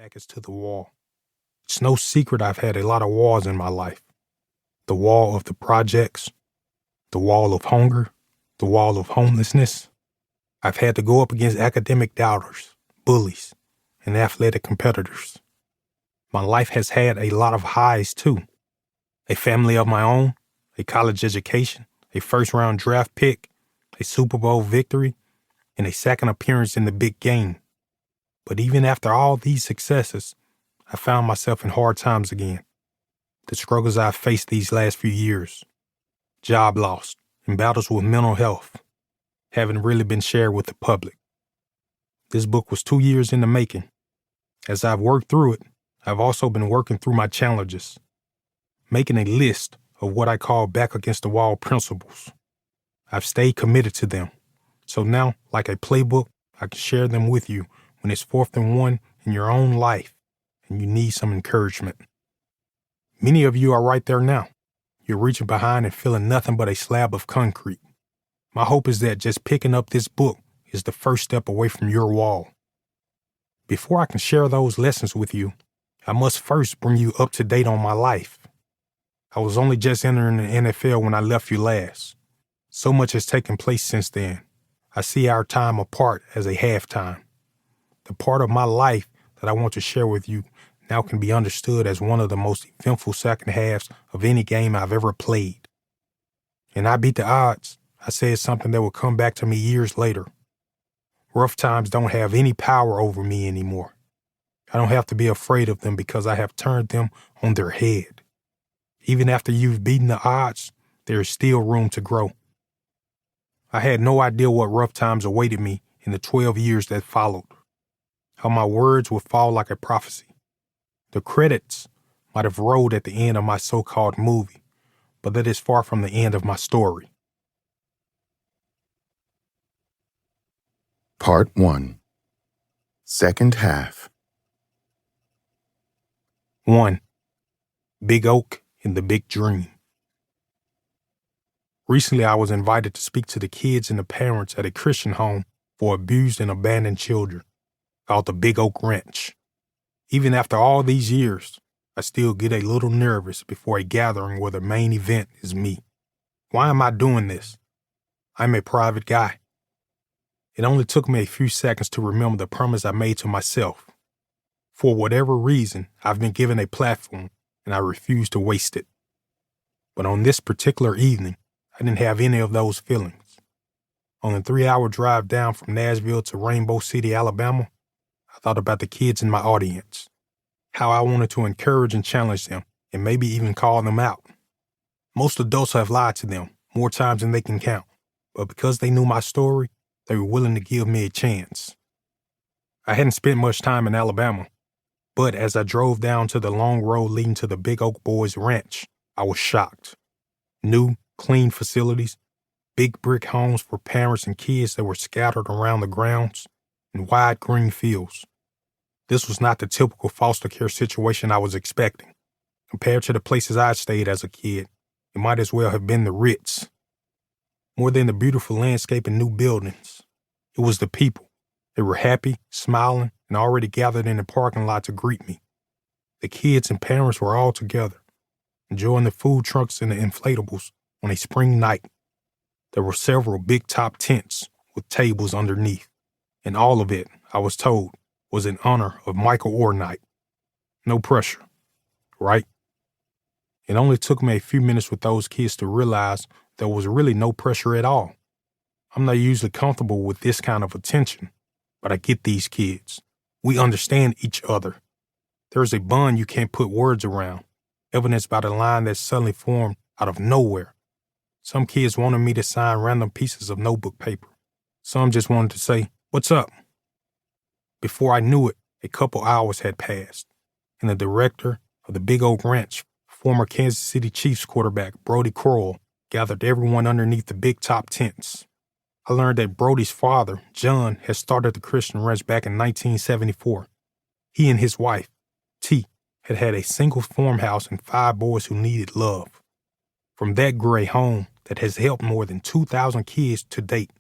back is to the wall. It's no secret I've had a lot of walls in my life. The wall of the projects, the wall of hunger, the wall of homelessness. I've had to go up against academic doubters, bullies, and athletic competitors. My life has had a lot of highs too. A family of my own, a college education, a first-round draft pick, a Super Bowl victory, and a second appearance in the big game. But even after all these successes, I found myself in hard times again. The struggles I've faced these last few years, job loss, and battles with mental health, haven't really been shared with the public. This book was 2 years in the making. As I've worked through it, I've also been working through my challenges, making a list of what I call back against the wall principles. I've stayed committed to them. So now, like a playbook, I can share them with you when it's 4th and 1 in your own life and you need some encouragement. Many of you are right there now. You're reaching behind and feeling nothing but a slab of concrete. My hope is that just picking up this book is the first step away from your wall. Before I can share those lessons with you, I must first bring you up to date on my life. I was only just entering the NFL when I left you last. So much has taken place since then. I see our time apart as a halftime. The part of my life that I want to share with you now can be understood as one of the most eventful second halves of any game I've ever played. And I beat the odds. I said something that will come back to me years later. Rough times don't have any power over me anymore. I don't have to be afraid of them because I have turned them on their head. Even after you've beaten the odds, there is still room to grow. I had no idea what rough times awaited me in the 12 years that followed. How my words would fall like a prophecy. The credits might have rolled at the end of my so-called movie, but that is far from the end of my story. Part 1. Second half. 1. Big Oak and the Big Dream. Recently, I was invited to speak to the kids and the parents at a Christian home for abused and abandoned children, called the Big Oak Ranch. Even after all these years, I still get a little nervous before a gathering where the main event is me. Why am I doing this? I'm a private guy. It only took me a few seconds to remember the promise I made to myself. For whatever reason, I've been given a platform, and I refuse to waste it. But on this particular evening, I didn't have any of those feelings. On the 3-hour drive down from Nashville to Rainbow City, Alabama, I thought about the kids in my audience, how I wanted to encourage and challenge them, and maybe even call them out. Most adults have lied to them more times than they can count, but because they knew my story, they were willing to give me a chance. I hadn't spent much time in Alabama, but as I drove down to the long road leading to the Big Oak Boys Ranch, I was shocked. New, clean facilities, big brick homes for parents and kids that were scattered around the grounds, and wide green fields. This was not the typical foster care situation I was expecting. Compared to the places I'd stayed as a kid, it might as well have been the Ritz. More than the beautiful landscape and new buildings, it was the people. They were happy, smiling, and already gathered in the parking lot to greet me. The kids and parents were all together, enjoying the food trucks and the inflatables on a spring night. There were several big top tents with tables underneath, and all of it, I was told, was in honor of Michael Oher night. No pressure, right? It only took me a few minutes with those kids to realize there was really no pressure at all. I'm not usually comfortable with this kind of attention, but I get these kids. We understand each other. There's a bond you can't put words around, evidenced by the line that suddenly formed out of nowhere. Some kids wanted me to sign random pieces of notebook paper. Some just wanted to say, "What's up?" Before I knew it, a couple hours had passed, and the director of the Big Oak Ranch, former Kansas City Chiefs quarterback Brody Crowell, gathered everyone underneath the big top tents. I learned that Brody's father, John, had started the Christian Ranch back in 1974. He and his wife, T, had had a single farmhouse and 5 boys who needed love. From that great home that has helped more than 2,000 kids to date.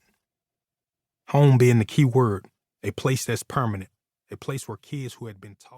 Home being the key word, a place that's permanent, a place where kids who had been tossed